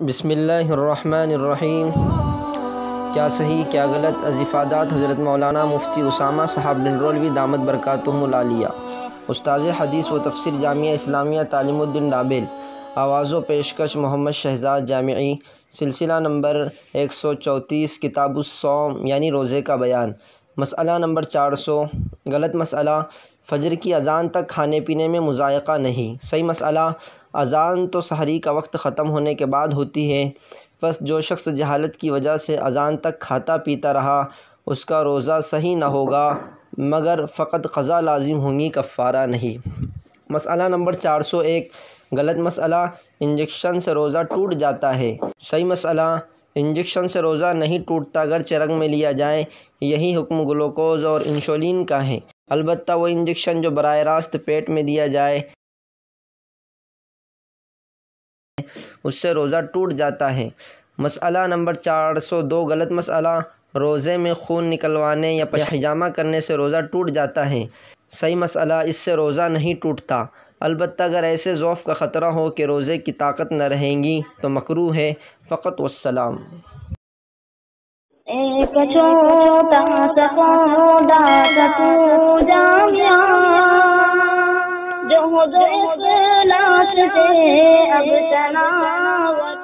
بسم اللہ الرحمن الرحیم۔ کیا صحیح کیا غلط از افادات حضرت مولانا مفتی اسامہ صاحب ننگرولوی دامت برکاتہم العالیہ، استاذ حدیث و تفسیر جامعہ اسلامیہ تعلیم الدین ڈابل۔ آواز و پیشکش محمد شہزاد جامعی، سلسلہ نمبر 134، کتاب الصوم یعنی روزے کا بیان۔ مسئلہ نمبر 400، غلط مسئلہ، فجر کی اذان تک کھانے پینے میں مضائقہ نہیں۔ صحیح مسئلہ، اذان تو سحری کا وقت ختم ہونے کے بعد ہوتی ہے، بس جو شخص جہالت کی وجہ سے اذان تک کھاتا پیتا رہا اس کا روزہ صحیح نہ ہوگا، مگر فقط قضا لازم ہوں گی، کفارہ نہیں۔ مسئلہ نمبر 401، غلط مسئلہ، انجیکشن سے روزہ ٹوٹ جاتا ہے۔ صحیح مسئلہ، انجیکشن سے روزہ نہیں ٹوٹتا اگرچہ رنگ میں لیا جائے، یہی حکم گلوکوز اور انسولین کا ہے، البتہ وہ انجیکشن جو براہ راست پیٹ میں دیا جائے اس سے روزہ ٹوٹ جاتا ہے۔ مسئلہ نمبر 402، غلط مسئلہ، روزے میں خون نکلوانے یا حجامہ کرنے سے روزہ ٹوٹ جاتا ہے۔ صحیح مسئلہ، اس سے روزہ نہیں ٹوٹتا، البتہ اگر ایسے ضعف کا خطرہ ہو کہ روزے کی طاقت نہ رہیں گی تو مکروہ ہے، فقط والسلام۔ ایک چھوٹا سا پودا تھا تو جامعہ، جو اخلاص سے اب تناور